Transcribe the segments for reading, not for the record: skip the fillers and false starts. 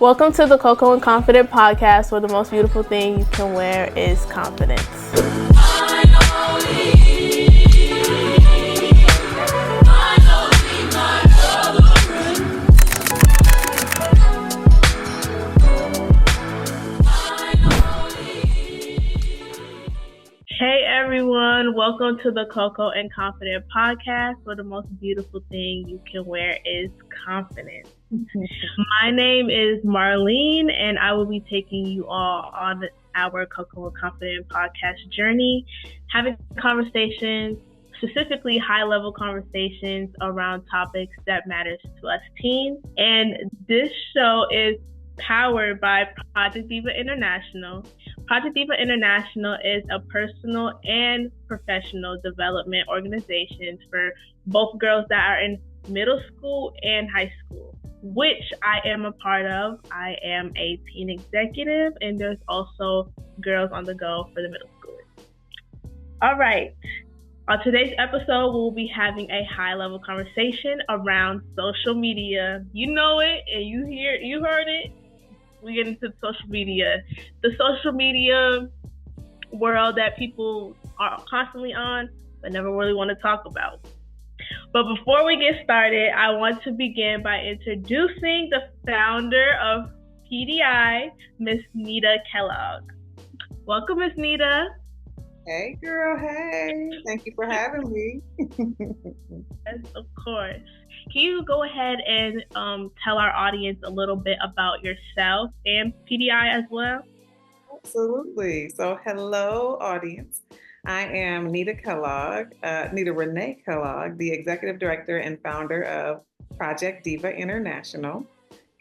Welcome to the Coco and Confident podcast, where the most beautiful thing you can wear is confidence. Hey everyone, welcome to the Coco and Confident podcast, where the most beautiful thing you can wear is confidence. My name is Marlene, and I will be taking you all on our Coco and Confident podcast journey, having conversations, specifically high-level conversations around topics that matters to us teens. And this show is powered by Project Diva International. Project Diva International is a personal and professional development organization for both girls that are in middle school and high school, which I am a part of. I am a teen executive, and there's also Girls on the Go for the middle schoolers. All right. On today's episode, we'll be having a high-level conversation around social media. You know it, and you heard it. We get into social media. The social media world that people are constantly on, but never really want to talk about. But before we get started, I want to begin by introducing the founder of PDI, Miss Nita Kellogg. Welcome, Miss Nita. Hey, girl. Hey. Thank you for having me. Yes, of course. Can you go ahead and tell our audience a little bit about yourself and PDI as well? Absolutely. So, hello, audience. I am Nita Kellogg, Nita Renee Kellogg, the executive director and founder of Project Diva International.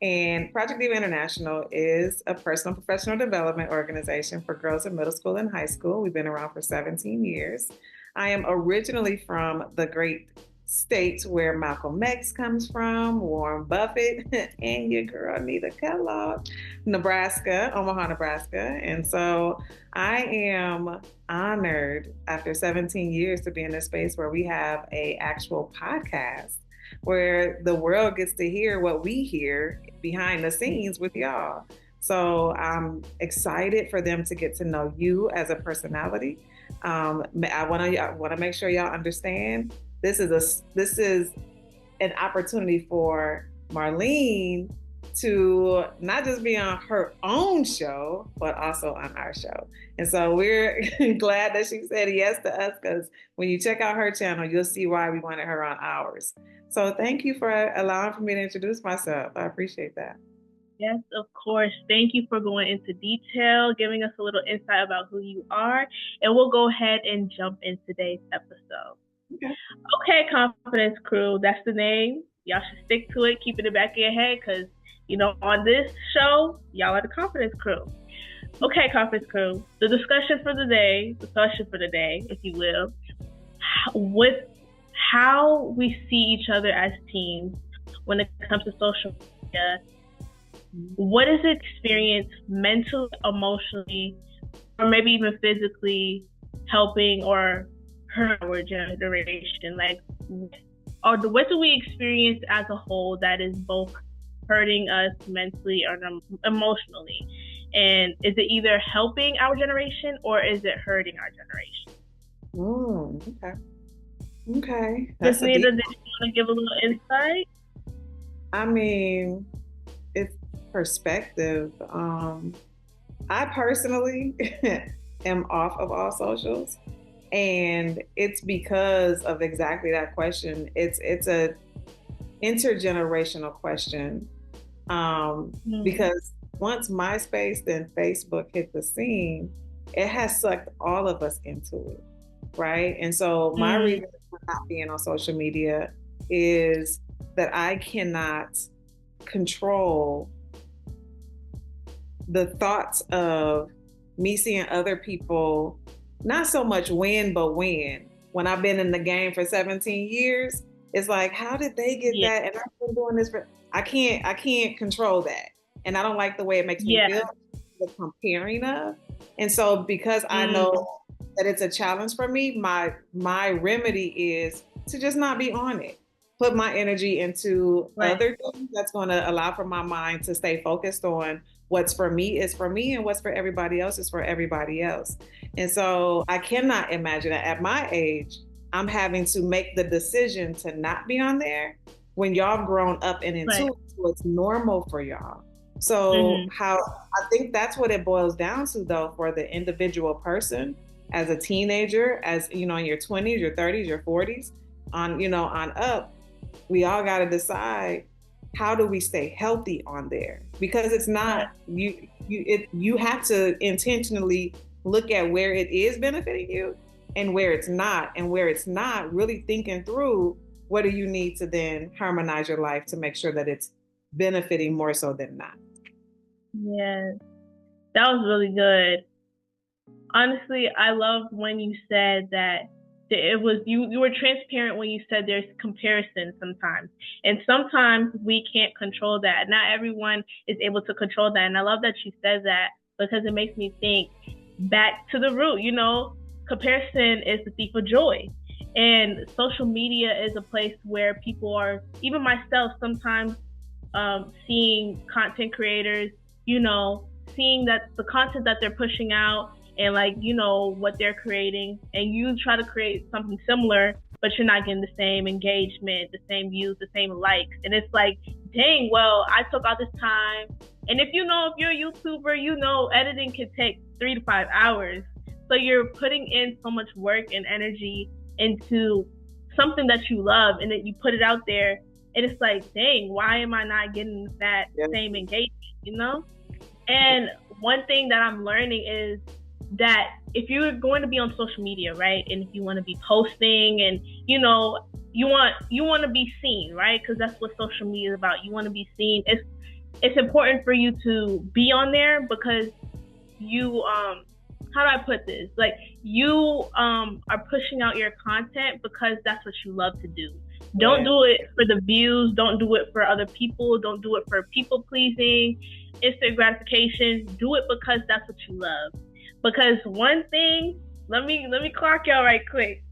And Project Diva International is a personal professional development organization for girls in middle school and high school. We've been around for 17 years. I am originally from the great states where Malcolm X comes from, Warren Buffett, and your girl Nita Kellogg, Nebraska, Omaha, Nebraska. And so I am honored after 17 years to be in this space where we have an actual podcast where the world gets to hear what we hear behind the scenes with y'all. So I'm excited for them to get to know you as a personality. I want to make sure y'all understand this is an opportunity for Marlene to not just be on her own show, but also on our show. And so we're glad that she said yes to us, because when you check out her channel, you'll see why we wanted her on ours. So thank you for allowing for me to introduce myself. I appreciate that. Yes, of course. Thank you for going into detail, giving us a little insight about who you are. And we'll go ahead and jump in today's episode. Okay, Confidence Crew, that's the name. Y'all should stick to it, keep it in the back of your head, because, on this show, y'all are the Confidence Crew. Okay, Confidence Crew, the discussion for the day, if you will, with how we see each other as teens when it comes to social media. What is the experience mentally, emotionally, or maybe even physically helping or hurt our generation? What do we experience as a whole that is both hurting us mentally or emotionally? And is it either helping our generation or is it hurting our generation? Okay. Ms. Nita, did you want to give a little insight? I mean, it's perspective. I personally am off of all socials. And it's because of exactly that question. It's a intergenerational question, because once MySpace, then Facebook hit the scene, it has sucked all of us into it, right? And so my reason for not being on social media is that I cannot control the thoughts of me seeing other people. Not so much win, but win. When I've been in the game for 17 years, it's like, how did they get that? And I've been doing this I can't control that. And I don't like the way it makes me feel, the comparing of. And so because I know that it's a challenge for me, my remedy is to just not be on it. put my energy into Right. other things that's going to allow for my mind to stay focused on what's for me is for me and what's for everybody else is for everybody else. And so I cannot imagine that at my age, I'm having to make the decision to not be on there when y'all have grown up and into Right. it, so it's normal for y'all. So how I think that's what it boils down to though for the individual person as a teenager, as you know, in your 20s, your 30s, your 40s, on on up, we all got to decide how do we stay healthy on there, because it's not you have to intentionally look at where it is benefiting you and where it's not, and where it's not, really thinking through what do you need to then harmonize your life to make sure that it's benefiting more so than not. Yeah, that was really good. Honestly, I loved when you said that it was you were transparent when you said there's comparison sometimes. And sometimes we can't control that. Not everyone is able to control that. And I love that you said that, because it makes me think back to the root, comparison is the thief of joy. And social media is a place where people are, even myself, sometimes seeing content creators, seeing that the content that they're pushing out and what they're creating, and you try to create something similar, but you're not getting the same engagement, the same views, the same likes. And it's like, dang, well, I took all this time. And if you're a YouTuber, editing can take 3 to 5 hours. So you're putting in so much work and energy into something that you love, and then you put it out there, and it's like, dang, why am I not getting that same engagement, And one thing that I'm learning is that if you're going to be on social media, right, and if you want to be posting and, you want to be seen, right, because that's what social media is about. You want to be seen. It's important for you to be on there because you, how do I put this? Like, you are pushing out your content because that's what you love to do. Don't do it for the views. Don't do it for other people. Don't do it for people pleasing, instant gratification. Do it because that's what you love. Because one thing, let me clock y'all right quick.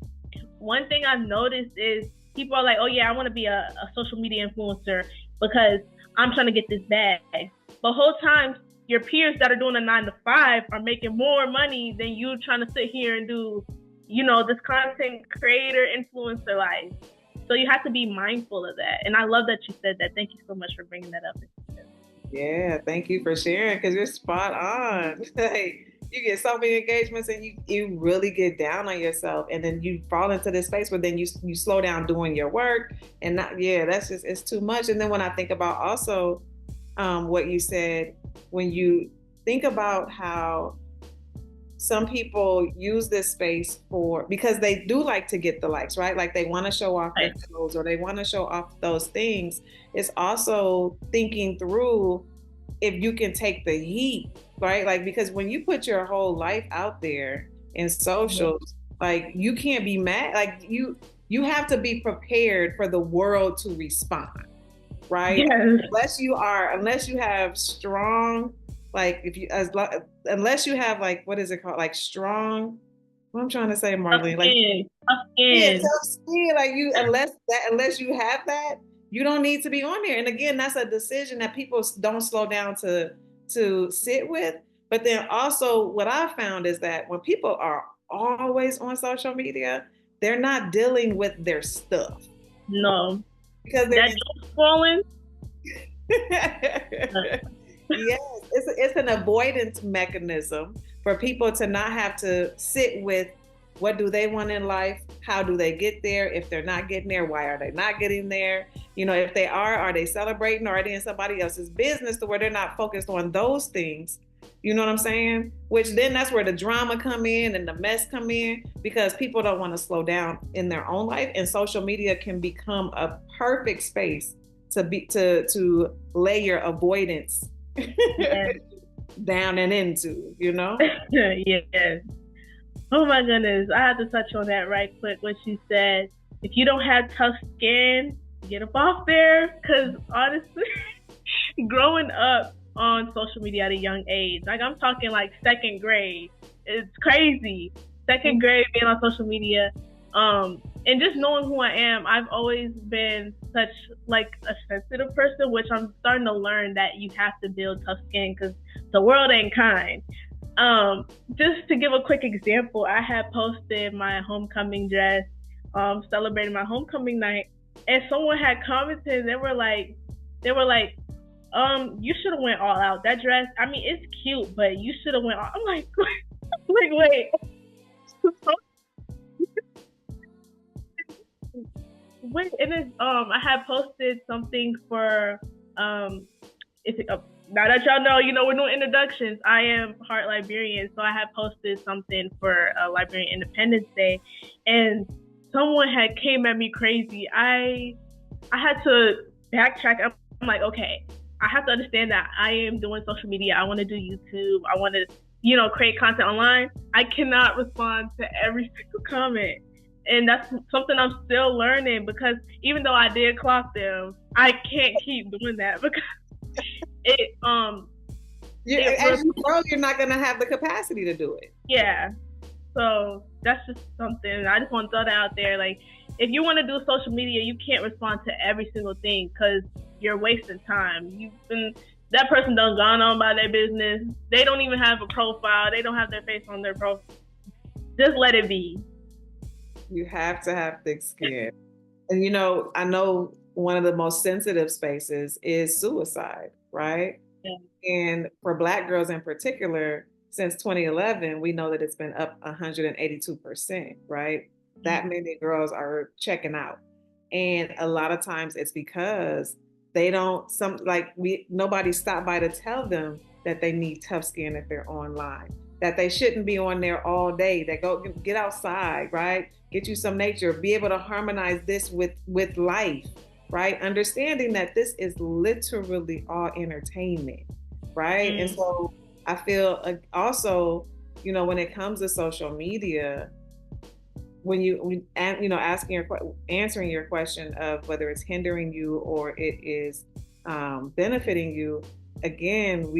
One thing I've noticed is people are like, oh yeah, I want to be a social media influencer because I'm trying to get this bag. But whole time, your peers that are doing a 9-to-5 are making more money than you trying to sit here and do, this content creator influencer life. So you have to be mindful of that. And I love that you said that. Thank you so much for bringing that up. Yeah, thank you for sharing, because you're spot on. You get so many engagements and you really get down on yourself, and then you fall into this space where then you slow down doing your work, and that's just, it's too much. And then when I think about also what you said, when you think about how some people use this space because they do like to get the likes, right? Like they want to show off their clothes or they want to show off those things. It's also thinking through if you can take the heat, right? Like, because when you put your whole life out there in socials, like you can't be mad. Like you have to be prepared for the world to respond, right? Yes. Unless you have strong, like unless you have like, what is it called? Like strong, what I'm trying to say, Marlene, tough skin. Tough skin. Like unless you have that, you don't need to be on there. And again, that's a decision that people don't slow down to sit with. But then also what I found is that when people are always on social media, they're not dealing with their stuff. No. Because they're scrolling. Yes, it's an avoidance mechanism for people to not have to sit with what do they want in life, how do they get there, if they're not getting there, why are they not getting there, if they are they celebrating, or are they in somebody else's business, to where they're not focused on those things, you know what I'm saying? Which then that's where the drama come in and the mess come in, because people don't want to slow down in their own life, and social media can become a perfect space to lay your avoidance down and into, Yes. Oh my goodness, I have to touch on that right quick. What you said, if you don't have tough skin, get up off there. Because honestly, growing up on social media at a young age, like I'm talking like second grade, it's crazy. Second grade being on social media, And just knowing who I am, I've always been such like a sensitive person, which I'm starting to learn that you have to build tough skin because the world ain't kind. Just to give a quick example, I had posted my homecoming dress, celebrating my homecoming night, and someone had commented. They were like, you should have went all out. That dress, I mean, it's cute, but you should have went all. I'm like, like, wait. Wait, and it's I had posted something for it's now that y'all know, we're doing introductions. I am Heart Liberian, so I had posted something for Liberian Independence Day, and someone had came at me crazy. I had to backtrack. I'm like, okay, I have to understand that I am doing social media. I want to do YouTube. I want to, create content online. I cannot respond to every single comment. And that's something I'm still learning, because even though I did clock them, I can't keep doing that because it as you grow, you're not gonna have the capacity to do it. Yeah. So that's just something I just want to throw that out there. Like, if you want to do social media, you can't respond to every single thing because you're wasting time. That person done gone on by their business. They don't even have a profile. They don't have their face on their profile. Just let it be. You have to have thick skin. And I know one of the most sensitive spaces is suicide, right? Yeah. And for Black girls in particular, since 2011, we know that it's been up 182%, right? Mm-hmm. That many girls are checking out. And a lot of times it's because nobody stopped by to tell them that they need tough skin if they're online, that they shouldn't be on there all day, that go get outside, right? Get you some nature, be able to harmonize this with life, right? Understanding that this is literally all entertainment, right? And so I feel also, when it comes to social media, answering your question of whether it's hindering you or it is benefiting you, again,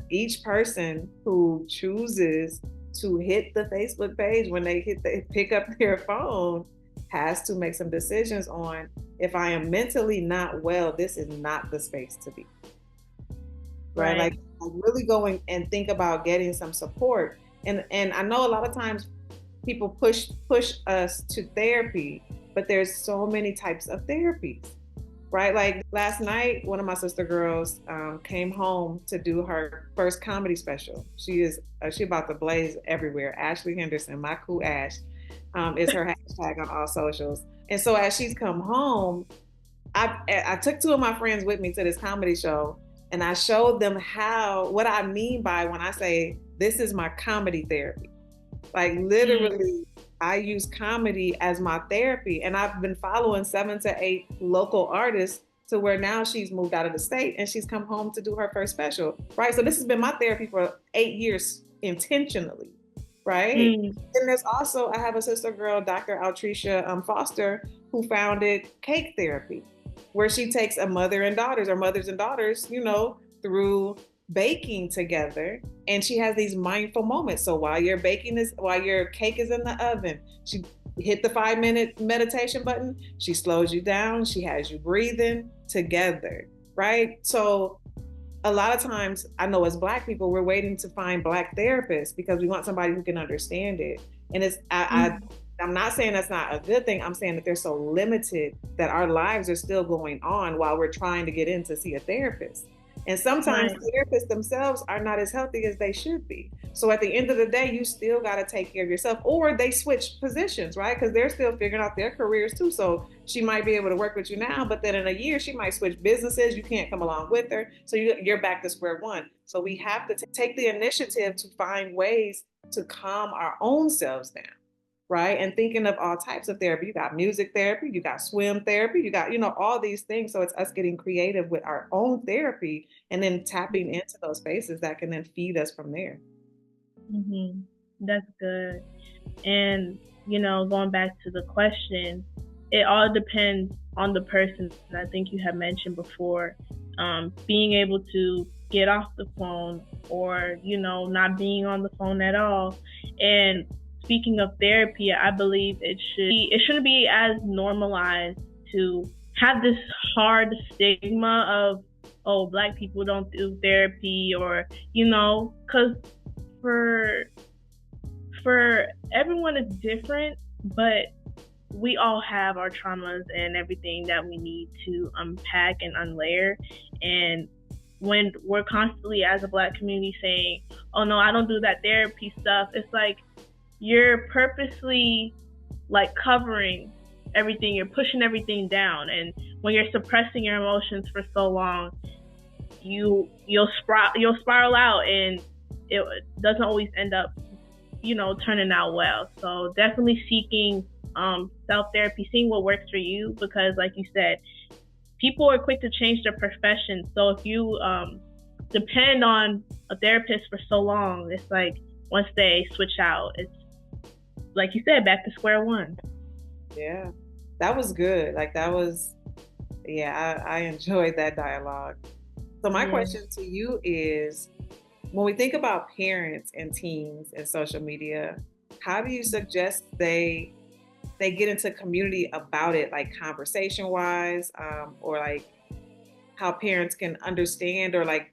each person who chooses to hit the Facebook page when they pick up their phone has to make some decisions on, if I am mentally not well, this is not the space to be. Right? Like, really going and think about getting some support. And I know a lot of times people push us to therapy, but there's so many types of therapies, right? Like last night, one of my sister girls came home to do her first comedy special. She about to blaze everywhere. Ashley Henderson, my cool Ash, is her hashtag on all socials. And so as she's come home, I took two of my friends with me to this comedy show, and I showed them what I mean by when I say this is my comedy therapy. Like literally, I use comedy as my therapy, and I've been following 7 to 8 local artists to where now she's moved out of the state and she's come home to do her first special, right? So this has been my therapy for 8 years intentionally, right? And there's also, I have a sister girl, Dr. Altricia Foster, who founded Cake Therapy, where she takes mothers and daughters, through baking together, and she has these mindful moments. So while your cake is in the oven, she hit the 5-minute meditation button, she slows you down, she has you breathing together, right? So a lot of times, I know as Black people, we're waiting to find Black therapists because we want somebody who can understand it. And I'm not saying that's not a good thing. I'm saying that they're so limited that our lives are still going on while we're trying to get in to see a therapist. And sometimes therapists themselves are not as healthy as they should be. So at the end of the day, you still got to take care of yourself, or they switch positions, right? Because they're still figuring out their careers too. So she might be able to work with you now, but then in a year, she might switch businesses. You can't come along with her. So you're back to square one. So we have to take the initiative to find ways to calm our own selves down, right? And thinking of all types of therapy. You got music therapy, you got swim therapy, you got, all these things. So it's us getting creative with our own therapy and then tapping into those spaces that can then feed us from there. Mm-hmm. That's good. And, going back to the question, it all depends on the person. I think you had mentioned before, being able to get off the phone or, not being on the phone at all. And speaking of therapy, I believe it shouldn't be as normalized to have this hard stigma of, oh, Black people don't do therapy, or, because for everyone is different, but we all have our traumas and everything that we need to unpack and unlayer. And when we're constantly as a Black community saying, oh no, I don't do that therapy stuff, it's like you're purposely like covering everything, you're pushing everything down. And when you're suppressing your emotions for so long, you'll spiral out, and it doesn't always end up turning out well. So definitely seeking self-therapy, seeing what works for you, because like you said, people are quick to change their profession. So if you depend on a therapist for so long, it's like once they switch out, it's like you said, back to square one. Yeah, that was good. Like that was, I enjoyed that dialogue. So my question to you is, when we think about parents and teens and social media, how do you suggest they get into community about it, like conversation wise, or like how parents can understand or like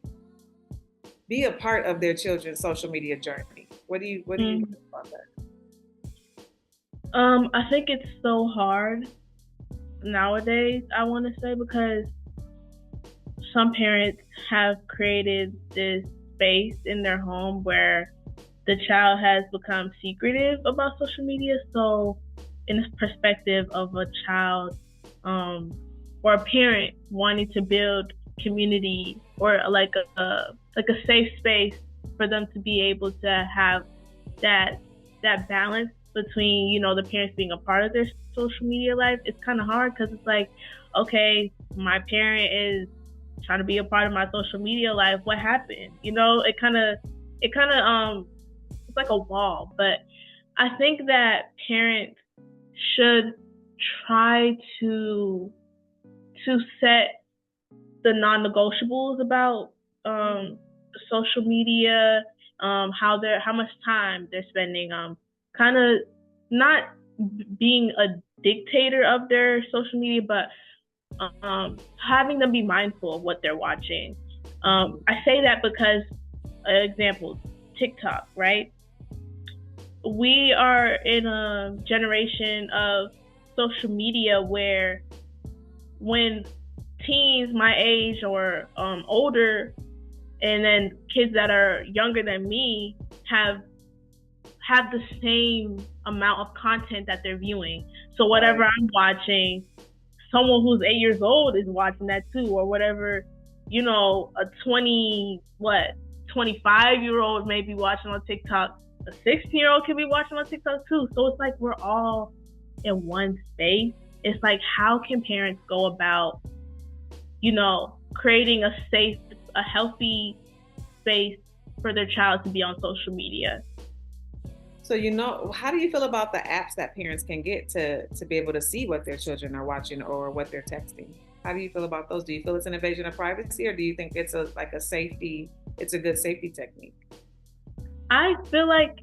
be a part of their children's social media journey? What do you think about that? I think it's so hard nowadays, I want to say, because some parents have created this space in their home where the child has become secretive about social media. So in the perspective of a child or a parent wanting to build community or like a safe space for them to be able to have that balance between, the parents being a part of their social media life, it's kind of hard, because it's like, okay, my parent is trying to be a part of my social media life. What happened? It kind of it's like a wall. But I think that parents should try to set the non-negotiables about social media, how much time they're spending, kind of not being a dictator of their social media, but having them be mindful of what they're watching. I say that because, example, TikTok, right? We are in a generation of social media where when teens my age or older, and then kids that are younger than me have the same amount of content that they're viewing. So whatever I'm watching, someone who's 8 years old is watching that too, or whatever, a 25-year-old may be watching on TikTok, a 16-year-old can be watching on TikTok too. So it's like we're all in one space. It's like, how can parents go about, creating a safe, a healthy space for their child to be on social media? So, how do you feel about the apps that parents can get to be able to see what their children are watching or what they're texting? How do you feel about those? Do you feel it's an invasion of privacy, or do you think it's a good safety technique? I feel like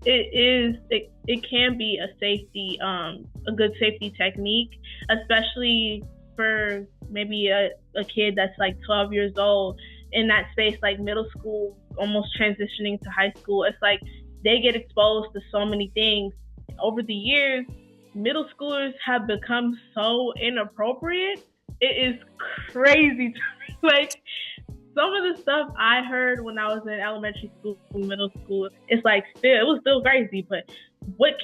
it can be a good safety technique, especially for maybe a kid that's like 12 years old in that space, like middle school, almost transitioning to high school. It's like they get exposed to so many things. Over the years, middle schoolers have become so inappropriate. It is crazy to me. Like, some of the stuff I heard when I was in elementary school, middle school, it's like it was still crazy. But what's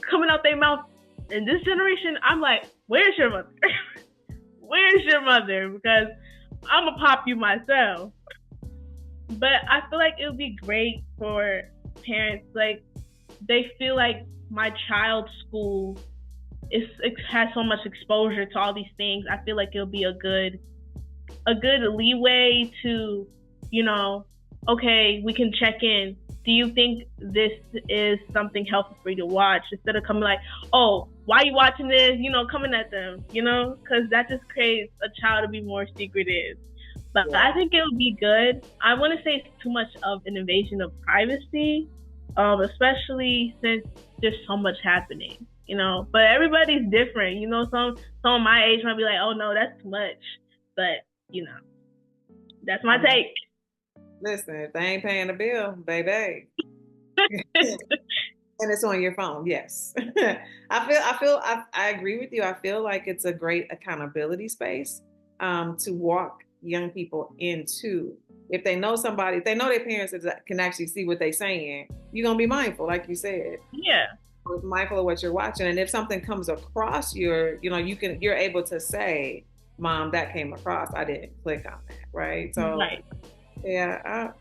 coming out their mouth in this generation, I'm like, where's your mother? Where's your mother? Because I'm gonna pop you myself. But I feel like it would be great for parents, like, they feel like my child's school it has so much exposure to all these things. I feel like it'll be a good leeway to, okay, we can check in. Do you think this is something healthy for you to watch? Instead of coming like, oh, why are you watching this? Coming at them, because that just creates a child to be more secretive. But I think it would be good. I want to say it's too much of an invasion of privacy, especially since there's so much happening, you know. But everybody's different, you know. Some of my age might be like, "Oh no, that's too much," but you know, that's my take. Listen, if they ain't paying the bill, baby. And it's on your phone. Yes. I agree with you. I feel like it's a great accountability space to walk young people into. If they know somebody, if they know their parents can actually see what they're saying, you're going to be mindful, like you said. Yeah. Mindful of what you're watching. And if something comes across you're able to say, Mom, that came across. I didn't click on that. Right. So, right. Yeah,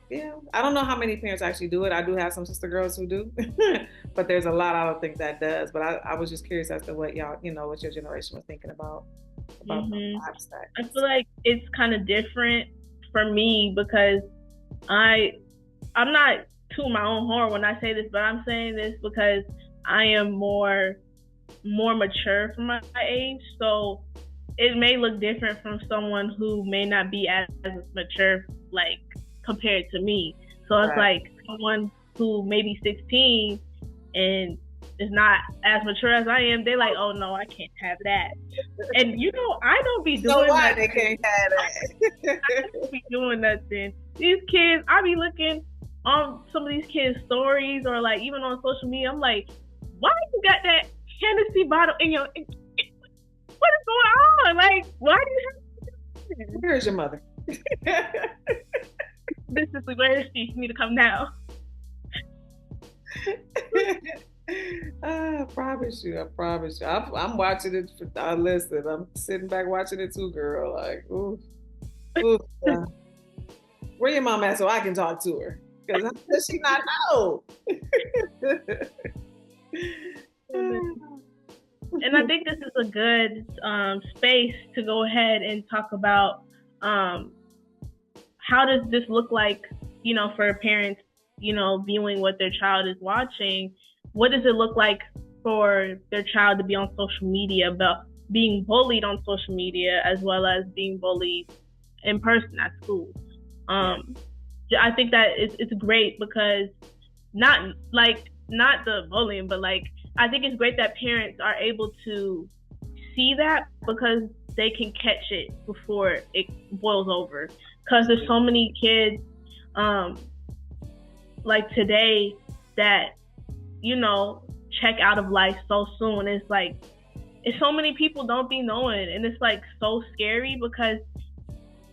I don't know how many parents actually do it. I do have some sister girls who do, but there's a lot I don't think that does. But I was just curious as to what y'all, what your generation was thinking about mm-hmm. I feel like it's kind of different for me because I'm not to my own horn when I say this, but I'm saying this because I am more mature for my age, so it may look different from someone who may not be as mature, like compared to me. So it's like someone who may be 16 and is not as mature as I am. They're like, oh no, I can't have that. And I don't be doing why they can't have that. I don't be doing nothing. These kids, I be looking on some of these kids' stories or like even on social media. I'm like, why you got that Hennessy bottle in your? What is going on? Like, why do you have? Where's your mother? This is where is she? You need to come now. I promise you. I'm watching it. Listen, I'm sitting back watching it too, girl. Like, ooh. Where your mom at so I can talk to her? Because how does she not know? And I think this is a good space to go ahead and talk about how does this look like, for parents, viewing what their child is watching. What does it look like for their child to be on social media, about being bullied on social media as well as being bullied in person at school? I think that it's great because not the bullying, but like I think it's great that parents are able to see that because they can catch it before it boils over. Because there's so many kids like today that check out of life so soon. It's like so many people don't be knowing, and it's like so scary because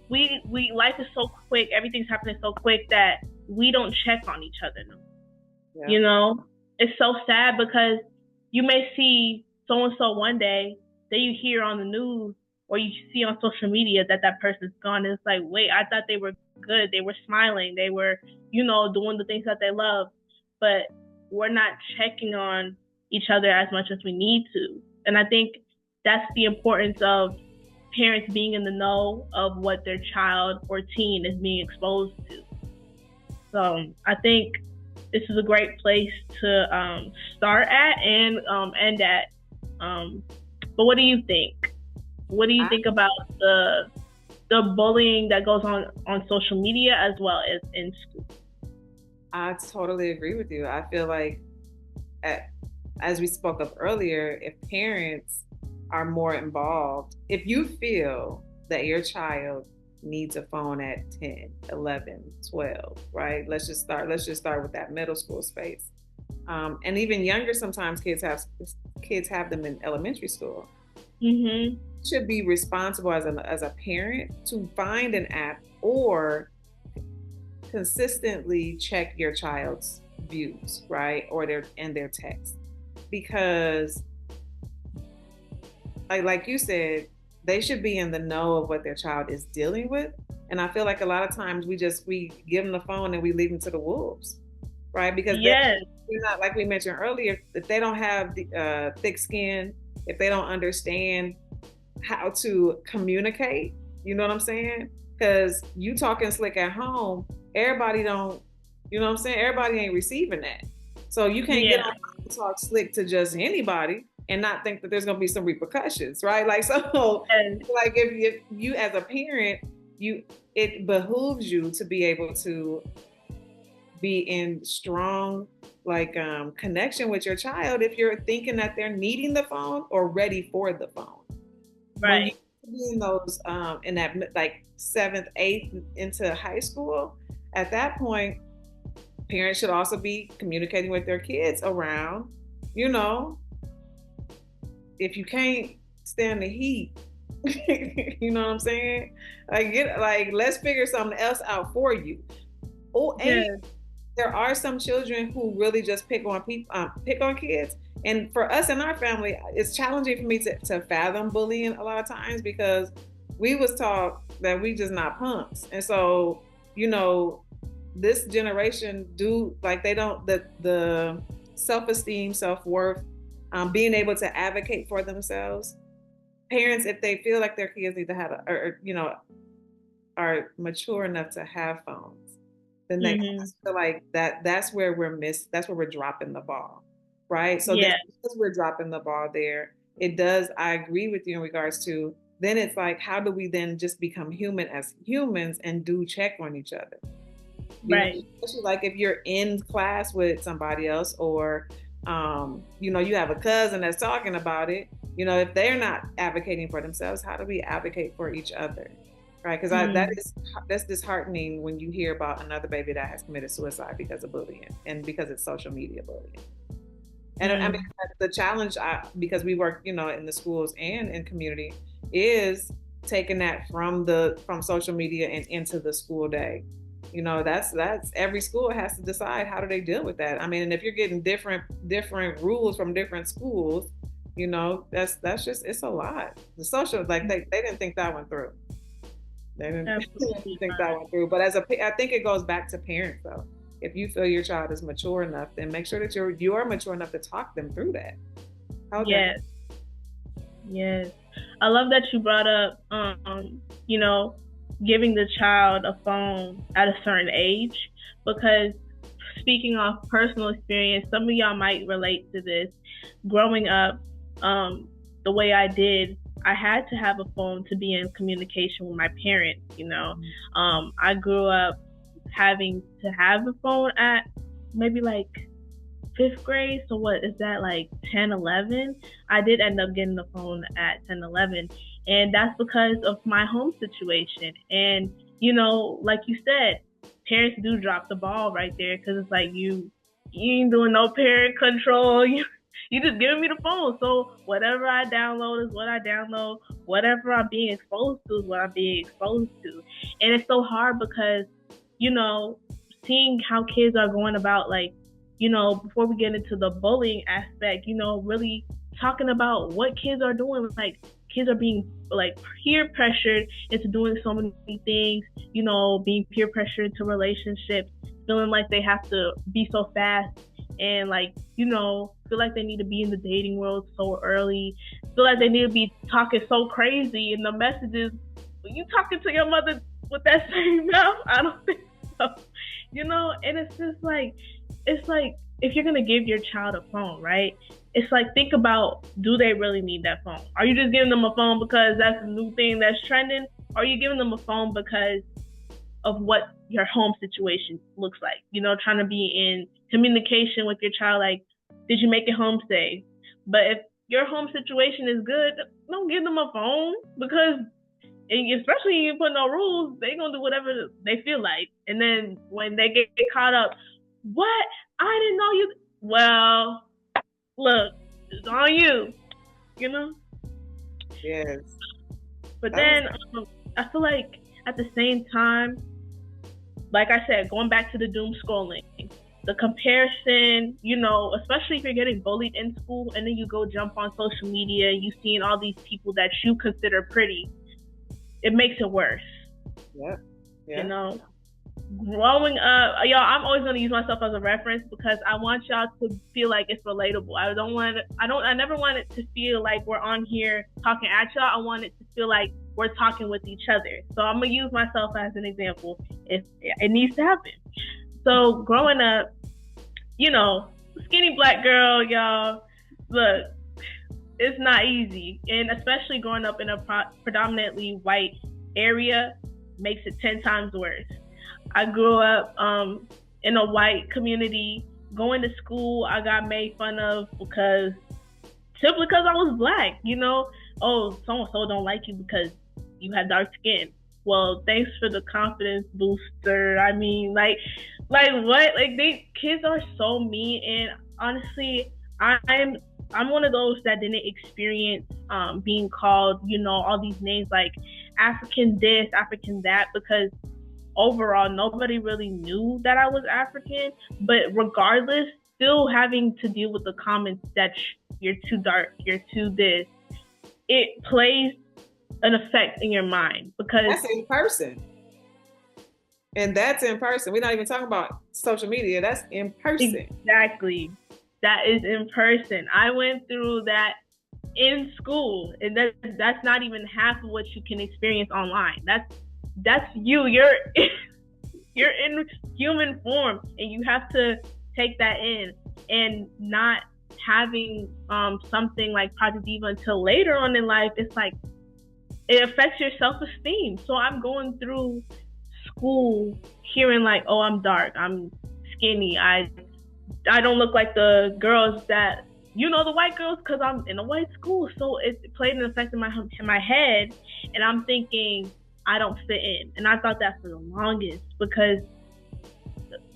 we life is so quick, everything's happening so quick that we don't check on each other now. Yeah. It's so sad because you may see so and so one day, then you hear on the news or you see on social media that person's gone, and it's like, wait, I thought they were good, they were smiling, they were doing the things that they love, but we're not checking on each other as much as we need to. And I think that's the importance of parents being in the know of what their child or teen is being exposed to. So I think this is a great place to start at and end at. But what do you think? What do you think about the bullying that goes on social media as well as in school? I totally agree with you. I feel like, as we spoke of earlier, if parents are more involved, if you feel that your child needs a phone at 10, 11, 12, right? Let's just start with that middle school space. And even younger, sometimes kids have them in elementary school. Mm-hmm. You should be responsible as a parent to find an app or consistently check your child's views, right? Or their text. Because like you said, they should be in the know of what their child is dealing with. And I feel like a lot of times we give them the phone and we leave them to the wolves, right? Because they're not, like we mentioned earlier, if they don't have the thick skin, if they don't understand how to communicate, you know what I'm saying? Because you talking slick at home, everybody don't, you know what I'm saying? Everybody ain't receiving that. So you can't get on and talk slick to just anybody and not think that there's going to be some repercussions, right? Like, so like if you as a parent, it behooves you to be able to be in strong connection with your child if you're thinking that they're needing the phone or ready for the phone. When you Right. be in those in that like seventh, eighth into high school, at that point, parents should also be communicating with their kids around, you know, if you can't stand the heat, you know what I'm saying? Let's figure something else out for you. Oh, and Yes. there are some children who really just pick on kids. And for us in our family, it's challenging for me to fathom bullying a lot of times because we was taught that we just not punks. And so, you know, this generation do like they don't the self-esteem, self-worth, being able to advocate for themselves. Parents, if they feel like their kids need to have or are mature enough to have phones, then they Mm-hmm. feel like that's where that's where we're dropping the ball, right? So then Yeah. because we're dropping the ball there, it does, I agree with you in regards to, then it's like, how do we then just become human as humans and do check on each other? Because Right. especially like if you're in class with somebody else or you have a cousin that's talking about it, if they're not advocating for themselves, how do we advocate for each other? Right? Because Mm. that's disheartening when you hear about another baby that has committed suicide because of bullying and because it's social media bullying. And I mean, Mm. the challenge, because we work, in the schools and in community, is taking that from social media and into the school day. That's every school has to decide how do they deal with that. I mean, and if you're getting different rules from different schools, that's just, it's a lot. The social, like they didn't think that one through. They didn't Absolutely think that one through. But I think it goes back to parents though. If you feel your child is mature enough, then make sure that you are mature enough to talk them through that. How's that? yes. Yes. I love that you brought up, you know, giving the child a phone at a certain age because speaking off personal experience, some of y'all might relate to this. Growing up, the way I did, I had to have a phone to be in communication with my parents. I grew up having to have a phone at maybe like fifth grade. So what is that, like 10, 11? I did end up getting the phone at 10, 11. And that's because of my home situation. And, like you said, parents do drop the ball right there because it's like you ain't doing no parent control. You just giving me the phone. So whatever I download is what I download. Whatever I'm being exposed to is what I'm being exposed to. And it's so hard because, you know, seeing how kids are going about, like, before we get into the bullying aspect, really talking about what kids are doing. Like, kids are being, like, peer pressured into doing so many things, being peer pressured into relationships, feeling like they have to be so fast and, like, feel like they need to be in the dating world so early, feel like they need to be talking so crazy in the messages. When you talking to your mother with that same mouth, I don't think so. And it's like if you're gonna give your child a phone, right? It's like, think about, do they really need that phone? Are you just giving them a phone because that's the new thing that's trending? Or are you giving them a phone because of what your home situation looks like? Trying to be in communication with your child, like, did you make it home safe? But if your home situation is good, don't give them a phone because, especially if you put no rules, they gonna do whatever they feel like. And then when they get caught up, what? I didn't know you. Well, look, it's on you. You know. Yes. But That was then I feel like at the same time, like I said, going back to the doom scrolling, the comparison, especially if you're getting bullied in school and then you go jump on social media, you seeing all these people that you consider pretty, it makes it worse. Yep. You Yeah. know, growing up, y'all, I'm always going to use myself as a reference because I want y'all to feel like it's relatable. I never want it to feel like we're on here talking at y'all. I want it to feel like we're talking with each other. So I'm going to use myself as an example if it needs to happen. So growing up, skinny black girl, y'all, look, it's not easy. And especially growing up in a predominantly white area makes it 10 times worse. I grew up in a white community. Going to school, I got made fun of simply because I was Black, Oh, so-and-so don't like you because you had dark skin. Well, thanks for the confidence booster. I mean, like what? Kids are so mean, and honestly, I'm one of those that didn't experience being called, all these names like African this, African that, because overall nobody really knew that I was African. But regardless, still having to deal with the comments that you're too dark, you're too this, it plays an effect in your mind because that's in person. And that's in person. We're not even talking about social media. That's in person. Exactly. That is in person. I went through that in school, and that's not even half of what you can experience online. That's you. You're in human form, and you have to take that in. And not having something like Project Diva until later on in life, it's like it affects your self-esteem. So I'm going through school hearing like, oh, I'm dark, I'm skinny, I don't look like the girls that, the white girls, because I'm in a white school. So it played an effect in my head, and I'm thinking I don't fit in. And I thought that for the longest, because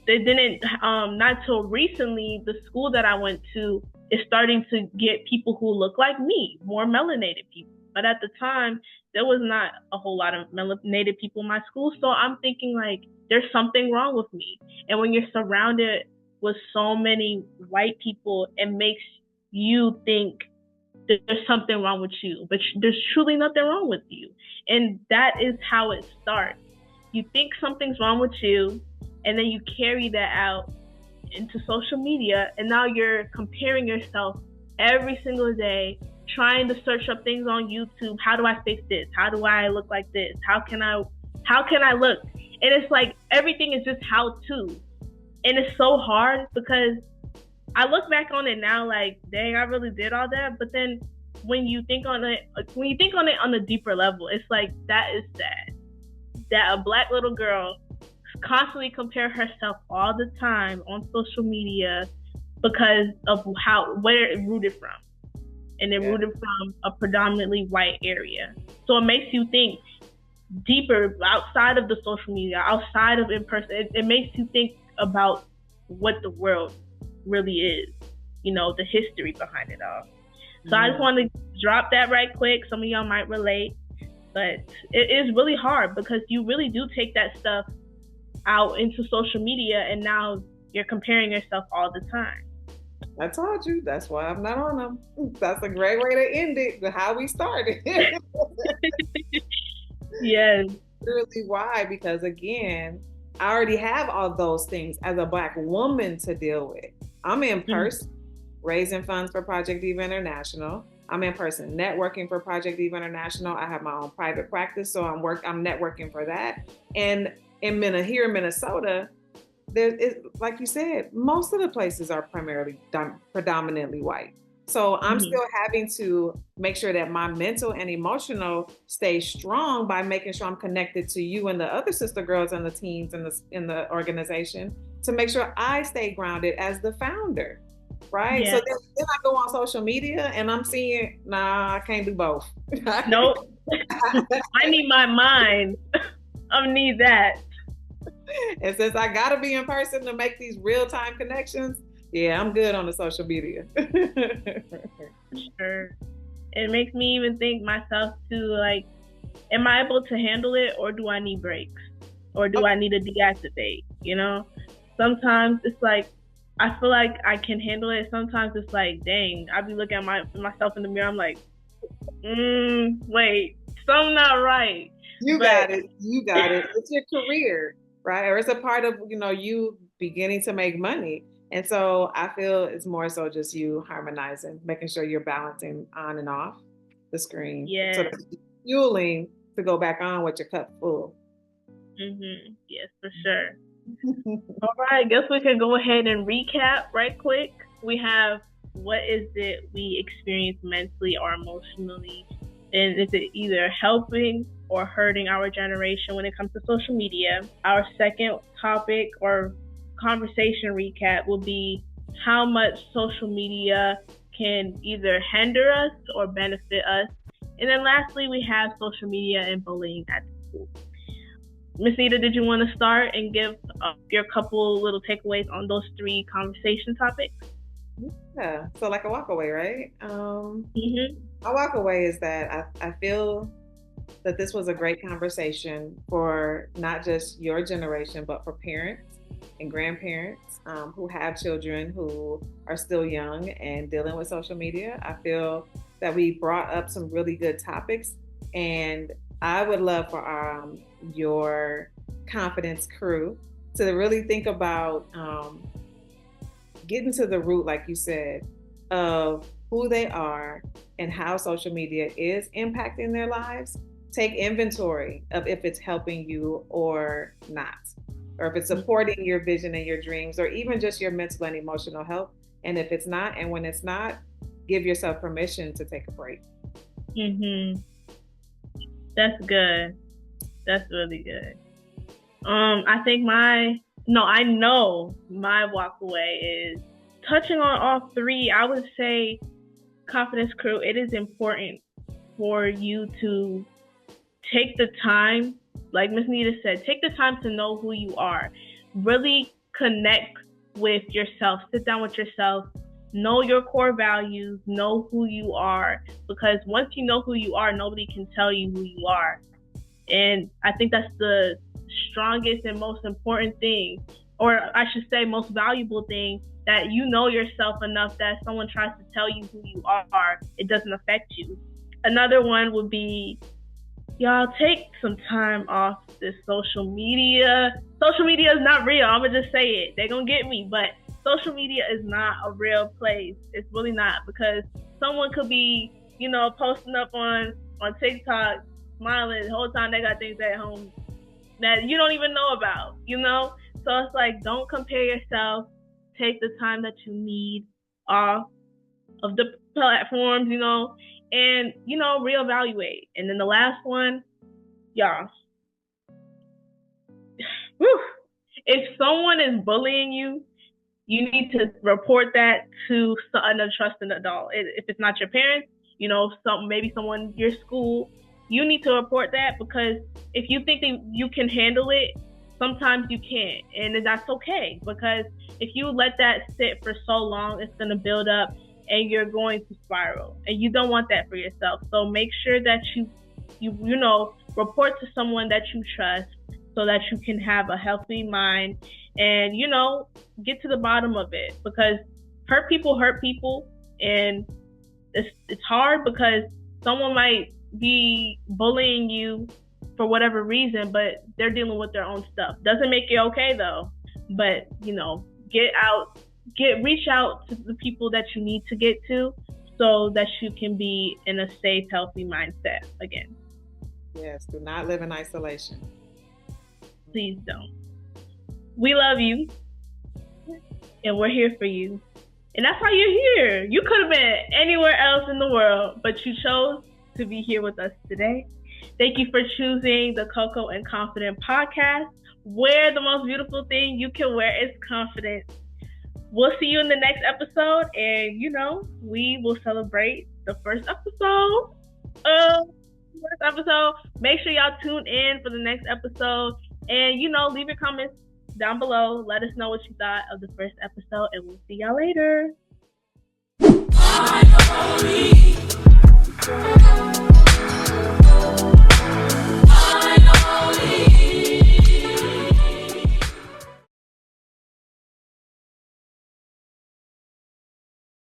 they didn't, not till recently, the school that I went to is starting to get people who look like me, more melanated people. But at the time, there was not a whole lot of melanated people in my school. So I'm thinking like, there's something wrong with me. And when you're surrounded with so many white people, it makes you think that there's something wrong with you, but there's truly nothing wrong with you. And that is how it starts. You think something's wrong with you, and then you carry that out into social media, and now you're comparing yourself every single day, trying to search up things on YouTube. How do I fix this? How do I look like this? How can I look? And it's like everything is just how to. And it's so hard because I look back on it now like, dang, I really did all that. But then when you think on it on a deeper level, it's like, that is sad. That a Black little girl constantly compare herself all the time on social media because of where it rooted from. And it rooted from a predominantly white area. So it makes you think deeper outside of the social media, outside of in person. It makes you think about what the world really is, the history behind it all. So I just want to drop that right quick. Some of y'all might relate, but it is really hard because you really do take that stuff out into social media, and now you're comparing yourself all the time. I told you, that's why I'm not on them. That's a great way to end it, how we started. Yes. Really why? Because again, I already have all those things as a Black woman to deal with. I'm in person raising funds for Project Diva International. I'm in person networking for Project Diva International. I have my own private practice, so I'm networking for that. And here in Minnesota, like you said, most of the places are predominantly white. So I'm still having to make sure that my mental and emotional stays strong by making sure I'm connected to you and the other sister girls and the teams in the organization to make sure I stay grounded as the founder, right? Yeah. So then I go on social media and I'm seeing, nah, I can't do both. Nope. I need my mind. I need that. And since I gotta be in person to make these real-time connections, yeah, I'm good on the social media. Sure. It makes me even think myself too, like, am I able to handle it, or do I need breaks? Or do I need to deactivate? Sometimes it's like, I feel like I can handle it. Sometimes it's like, dang, I be looking at myself in the mirror, I'm like, wait, something not right. You got it. It's your career, right? Or it's a part of, you beginning to make money. And so I feel it's more so just you harmonizing, making sure you're balancing on and off the screen. Yeah. So fueling to go back on with your cup full. Yes, for sure. All right, I guess we can go ahead and recap right quick. We have, what is it we experience mentally or emotionally? And is it either helping or hurting our generation when it comes to social media? Our second topic or conversation recap will be how much social media can either hinder us or benefit us. And then lastly, we have social media and bullying at school. Miss Nita, did you want to start and give your couple little takeaways on those 3 conversation topics? Yeah, so like a walkaway, right? My walkaway is that I feel that this was a great conversation for not just your generation, but for parents and grandparents who have children who are still young and dealing with social media. I feel that we brought up some really good topics, and I would love for your confidence crew to really think about getting to the root, like you said, of who they are and how social media is impacting their lives. Take inventory of if it's helping you or not, or if it's supporting your vision and your dreams, or even just your mental and emotional health. And if it's not, and when it's not, give yourself permission to take a break. That's good. That's really good. I know my walkaway is touching on all 3. I would say, confidence crew, it is important for you to take the time, like Ms. Nita said, take the time to know who you are. Really connect with yourself. Sit down with yourself. Know your core values. Know who you are. Because once you know who you are, nobody can tell you who you are. And I think that's the strongest and most important thing, or I should say most valuable thing, that you know yourself enough that if someone tries to tell you who you are, it doesn't affect you. Another one would be, y'all, take some time off this social media. Social media is not real. I'm going to just say it. They're going to get me. But social media is not a real place. It's really not, because someone could be, posting up on TikTok, smiling the whole time they got things at home that you don't even know about, So it's like, don't compare yourself. Take the time that you need off of the platforms, and, reevaluate. And then the last one, y'all, if someone is bullying you, you need to report that to an trusted adult. If it's not your parents, maybe someone your school, you need to report that, because if you think that you can handle it, sometimes you can't, and that's okay, because if you let that sit for so long, it's going to build up and you're going to spiral, and you don't want that for yourself. So make sure that you report to someone that you trust, so that you can have a healthy mind and, get to the bottom of it, because hurt people, and it's hard because someone might be bullying you for whatever reason, but they're dealing with their own stuff. Doesn't make it okay though, but reach out to the people that you need to get to, so that you can be in a safe, healthy mindset again. Yes, do not live in isolation. Please don't. We love you, and we're here for you. And that's why you're here. You could have been anywhere else in the world, but you chose to be here with us today. Thank you for choosing the Coco and Confident podcast, where the most beautiful thing you can wear is confidence. We'll see you in the next episode, and we will celebrate the first episode. Make sure y'all tune in for the next episode, and leave your comments down below. Let us know what you thought of the first episode, and we'll see y'all later.